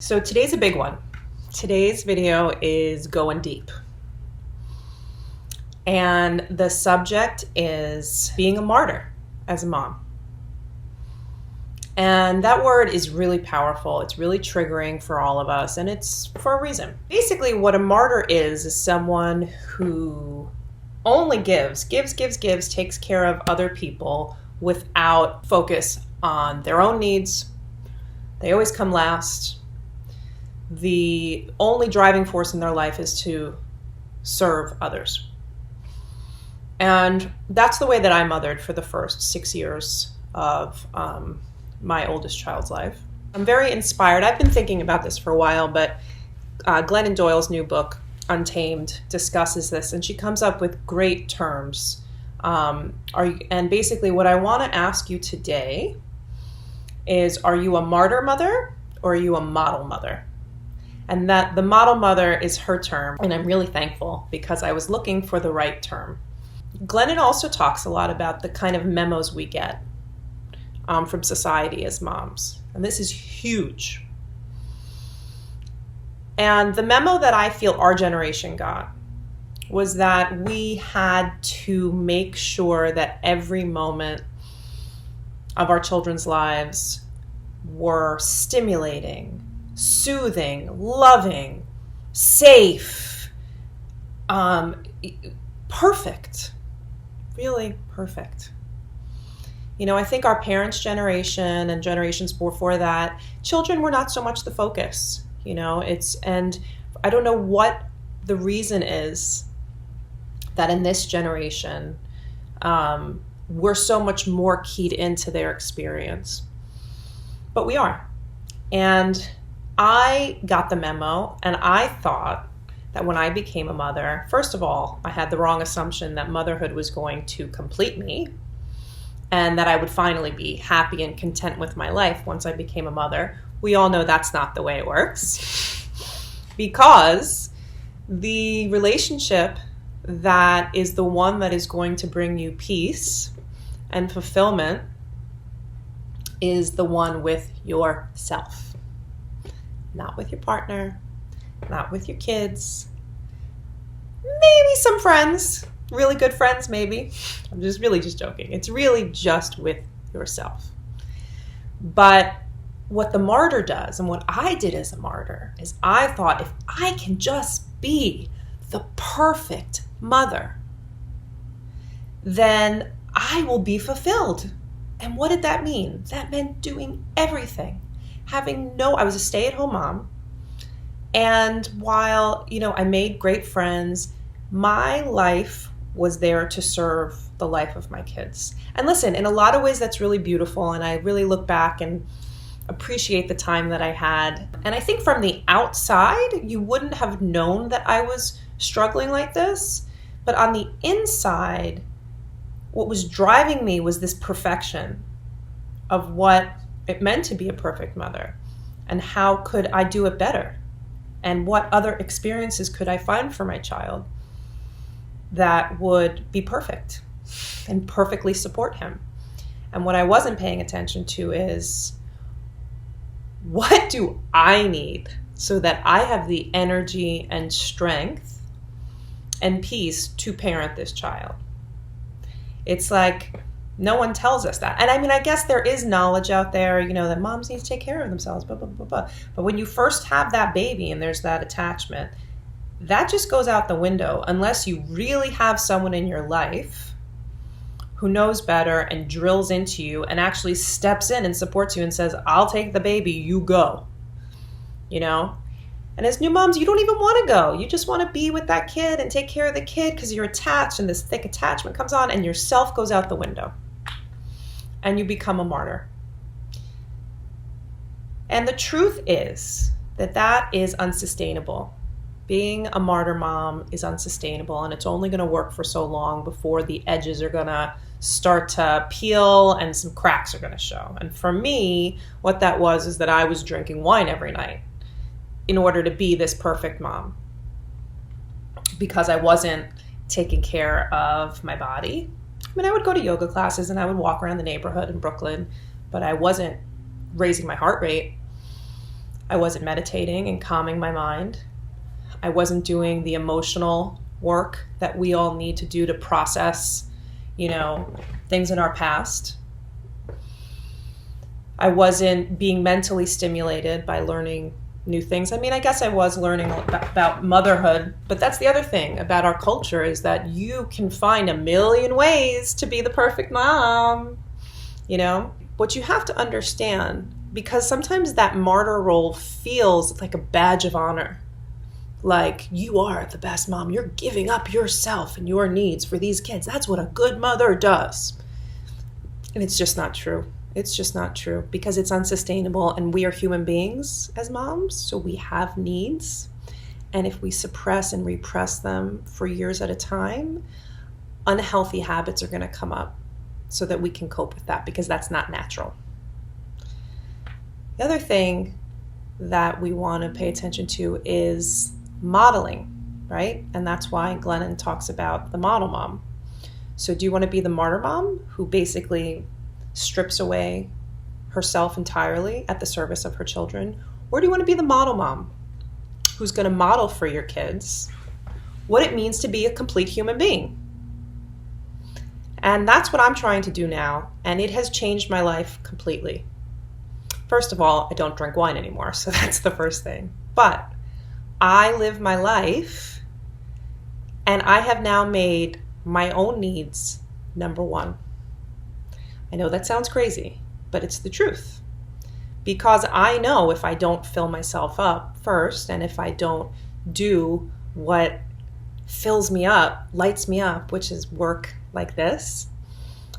So today's a big one. Today's video is going deep. And the subject is being a martyr as a mom. And that word is really powerful. It's really triggering for all of us, and it's for a reason. Basically, what a martyr is someone who only gives, takes care of other people without focus on their own needs. They always come last. The only driving force in their life is to serve others. And that's the way that I mothered for the first 6 years of my oldest child's life. I'm very inspired. I've been thinking about this for a while, but Glennon Doyle's new book, Untamed, discusses this, and she comes up with great terms. And basically what I want to ask you today is, are you a martyr mother or are you a model mother? And that the model mother is her term, and I'm really thankful because I was looking for the right term. Glennon also talks a lot about the kind of memos we get from society as moms, and this is huge. And the memo that I feel our generation got was that we had to make sure that every moment of our children's lives were stimulating, soothing, loving, safe, perfect, really perfect. You know, I think our parents' generation and generations before that, children were not so much the focus, you know, and I don't know what the reason is that in this generation, we're so much more keyed into their experience, but we are. And I got the memo, and I thought that when I became a mother, first of all, I had the wrong assumption that motherhood was going to complete me and that I would finally be happy and content with my life once I became a mother. We all know that's not the way it works, because the relationship that is the one that is going to bring you peace and fulfillment is the one with yourself. Not with your partner, not with your kids, maybe some friends, really good friends maybe. I'm just joking. It's really just with yourself. But what the martyr does, and what I did as a martyr, is I thought, if I can just be the perfect mother, then I will be fulfilled. And what did that mean? That meant doing everything. I was a stay-at-home mom, and while, I made great friends, my life was there to serve the life of my kids. And listen, in a lot of ways that's really beautiful, and I really look back and appreciate the time that I had. And I think from the outside, you wouldn't have known that I was struggling like this, but on the inside, what was driving me was this perfection of what it meant to be a perfect mother, and how could I do it better, and what other experiences could I find for my child that would be perfect and perfectly support him. And what I wasn't paying attention to is, what do I need so that I have the energy and strength and peace to parent this child? It's like, no one tells us that. And I mean, I guess there is knowledge out there, that moms need to take care of themselves, blah, blah, blah, blah. But when you first have that baby and there's that attachment, that just goes out the window unless you really have someone in your life who knows better and drills into you and actually steps in and supports you and says, I'll take the baby, you go. And as new moms, you don't even want to go. You just want to be with that kid and take care of the kid because you're attached, and this thick attachment comes on, and yourself goes out the window. And you become a martyr. And the truth is that is unsustainable. Being a martyr mom is unsustainable, and it's only going to work for so long before the edges are going to start to peel and some cracks are going to show. And for me, what that was is that I was drinking wine every night in order to be this perfect mom, because I wasn't taking care of my body. I mean, I would go to yoga classes and I would walk around the neighborhood in Brooklyn, but I wasn't raising my heart rate. I wasn't meditating and calming my mind. I wasn't doing the emotional work that we all need to do to process, things in our past. I wasn't being mentally stimulated by learning new things. I mean, I guess I was learning about motherhood, but that's the other thing about our culture is that you can find a million ways to be the perfect mom, What you have to understand, because sometimes that martyr role feels like a badge of honor. Like, you are the best mom. You're giving up yourself and your needs for these kids. That's what a good mother does. And it's just not true. It's just not true because it's unsustainable, and we are human beings as moms, so we have needs. And if we suppress and repress them for years at a time, unhealthy habits are going to come up so that we can cope with that, because that's not natural. The other thing that we want to pay attention to is modeling, right? And that's why Glennon talks about the model mom. So do you want to be the martyr mom who basically strips away herself entirely at the service of her children? Or do you want to be the model mom who's going to model for your kids what it means to be a complete human being? And that's what I'm trying to do now, and it has changed my life completely. First of all, I don't drink wine anymore, so that's the first thing. But I live my life, and I have now made my own needs number one. I know that sounds crazy, but it's the truth. Because I know if I don't fill myself up first, and if I don't do what fills me up, lights me up, which is work like this,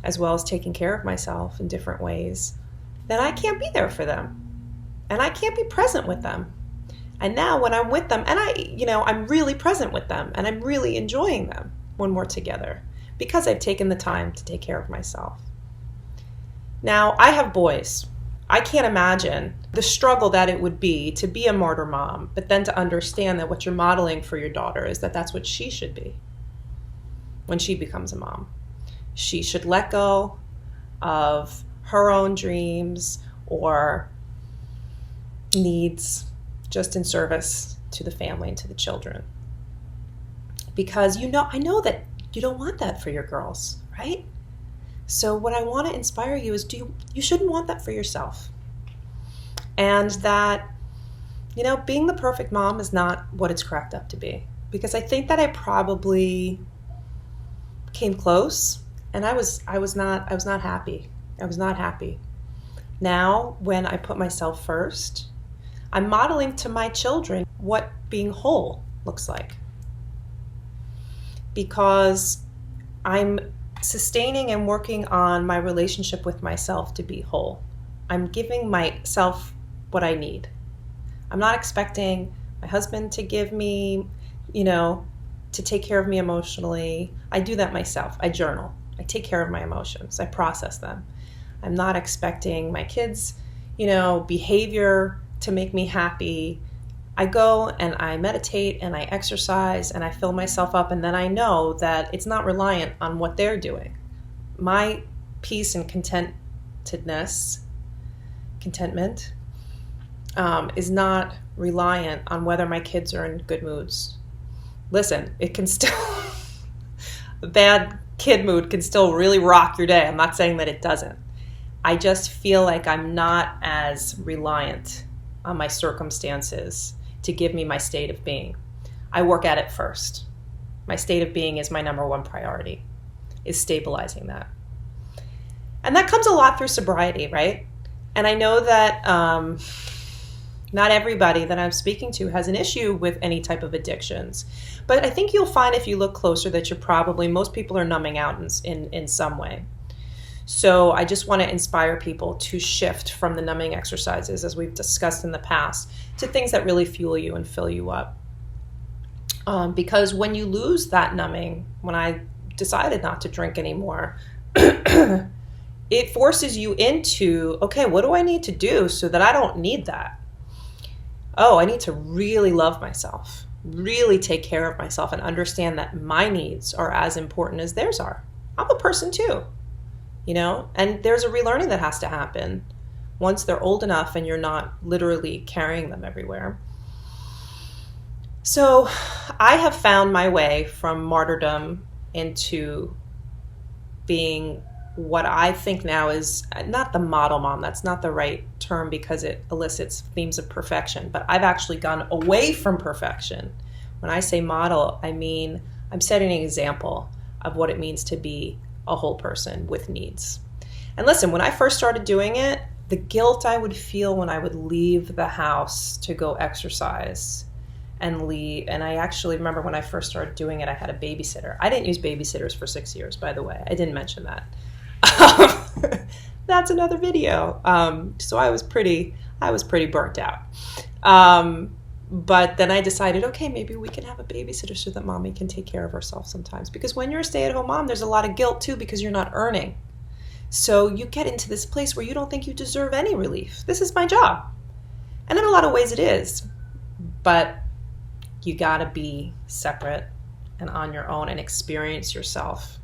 as well as taking care of myself in different ways, then I can't be there for them. And I can't be present with them. And now when I'm with them, and I'm really present with them, and I'm really enjoying them when we're together, because I've taken the time to take care of myself. Now, I have boys. I can't imagine the struggle that it would be to be a martyr mom, but then to understand that what you're modeling for your daughter is that that's what she should be when she becomes a mom. She should let go of her own dreams or needs just in service to the family and to the children. Because I know that you don't want that for your girls, right? So what I want to inspire you is you shouldn't want that for yourself. And that, being the perfect mom is not what it's cracked up to be. Because I think that I probably came close, and I was not happy. I was not happy. Now, when I put myself first, I'm modeling to my children what being whole looks like. Because I'm sustaining and working on my relationship with myself to be whole. I'm giving myself what I need. I'm not expecting my husband to give me, to take care of me emotionally. I do that myself. I journal. I take care of my emotions. I process them. I'm not expecting my kids, behavior to make me happy. I go and I meditate and I exercise and I fill myself up, and then I know that it's not reliant on what they're doing. My peace and contentment is not reliant on whether my kids are in good moods. Listen, it can still, a bad kid mood can still really rock your day. I'm not saying that it doesn't. I just feel like I'm not as reliant on my circumstances to give me my state of being. I work at it first. My state of being is my number one priority, is stabilizing that. And that comes a lot through sobriety, right? And I know that not everybody that I'm speaking to has an issue with any type of addictions. But I think you'll find if you look closer that most people are numbing out in some way. So I just want to inspire people to shift from the numbing exercises, as we've discussed in the past, to things that really fuel you and fill you up. Because when you lose that numbing, when I decided not to drink anymore, it forces you into, okay, what do I need to do so that I don't need that? Oh, I need to really love myself, really take care of myself, and understand that my needs are as important as theirs are. I'm a person too. And there's a relearning that has to happen once they're old enough and you're not literally carrying them everywhere. So I have found my way from martyrdom into being what I think now is not the model mom. That's not the right term because it elicits themes of perfection, but I've actually gone away from perfection. When I say model, I mean I'm setting an example of what it means to be a whole person with needs. And listen, when I first started doing it, the guilt I would feel when I would leave the house to go exercise and leave. And I actually remember when I first started doing it, I had a babysitter. I didn't use babysitters for 6 years, by the way. I didn't mention that. That's another video. So I was pretty burnt out. But then I decided, okay, maybe we can have a babysitter so that mommy can take care of herself sometimes. Because when you're a stay-at-home mom, there's a lot of guilt too because you're not earning. So you get into this place where you don't think you deserve any relief. This is my job. And in a lot of ways it is. But you gotta be separate and on your own and experience yourself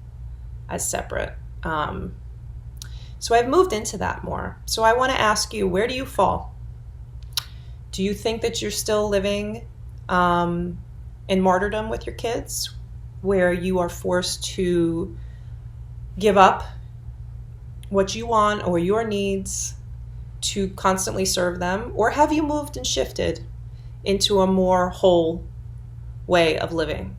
as separate. So I've moved into that more. So I want to ask you, where do you fall? Do you think that you're still living in martyrdom with your kids, where you are forced to give up what you want or your needs to constantly serve them? Or have you moved and shifted into a more whole way of living?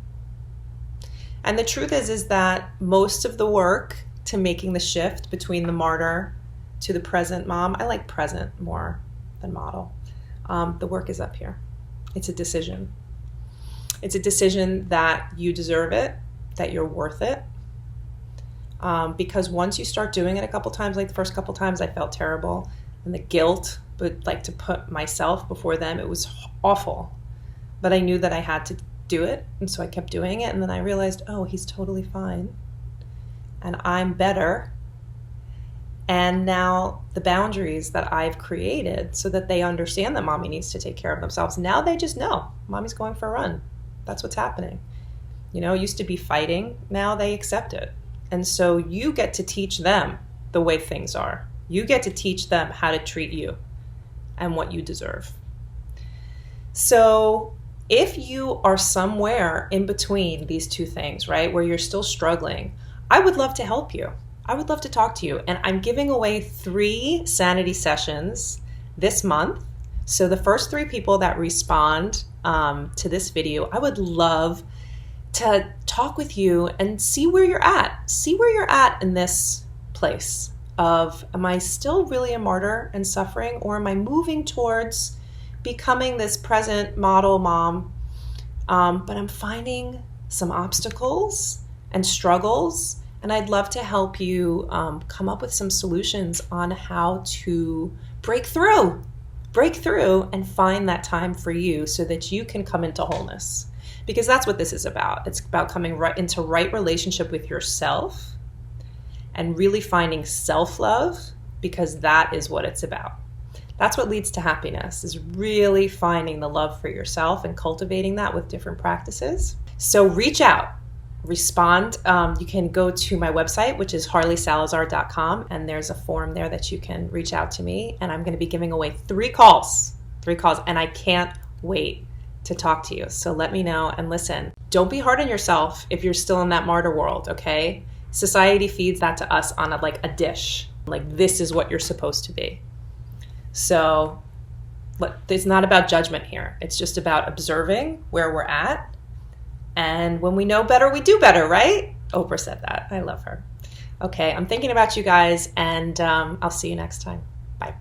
And the truth is that most of the work to making the shift between the martyr to the present mom, I like present more than model. The work is up here. It's a decision. It's a decision that you deserve it, that you're worth it. Because once you start doing it a couple times, like the first couple times I felt terrible, and the guilt, but like to put myself before them, it was awful. But I knew that I had to do it, and so I kept doing it, and then I realized, oh, he's totally fine, and I'm better. And now the boundaries that I've created so that they understand that mommy needs to take care of themselves, now they just know mommy's going for a run. That's what's happening. You know, it used to be fighting, now they accept it. And so you get to teach them the way things are. You get to teach them how to treat you and what you deserve. So if you are somewhere in between these two things, right, where you're still struggling, I would love to help you. I would love to talk to you. And I'm giving away 3 sanity sessions this month. So the first 3 people that respond to this video, I would love to talk with you and see where you're at. See where you're at in this place of, am I still really a martyr and suffering, or am I moving towards becoming this present model mom? But I'm finding some obstacles and struggles, and I'd love to help you come up with some solutions on how to break through and find that time for you so that you can come into wholeness. Because that's what this is about. It's about coming right into right relationship with yourself and really finding self-love, because that is what it's about. That's what leads to happiness, is really finding the love for yourself and cultivating that with different practices. So reach out, respond. You can go to my website, which is harleysalazar.com, and there's a form there that you can reach out to me. And I'm going to be giving away 3 calls, and I can't wait to talk to you. So let me know. And listen, don't be hard on yourself if you're still in that martyr world, okay? Society feeds that to us on a dish. Like, this is what you're supposed to be. So it's not about judgment here. It's just about observing where we're at. And when we know better, we do better, right? Oprah said that. I love her. Okay, I'm thinking about you guys, and I'll see you next time. Bye.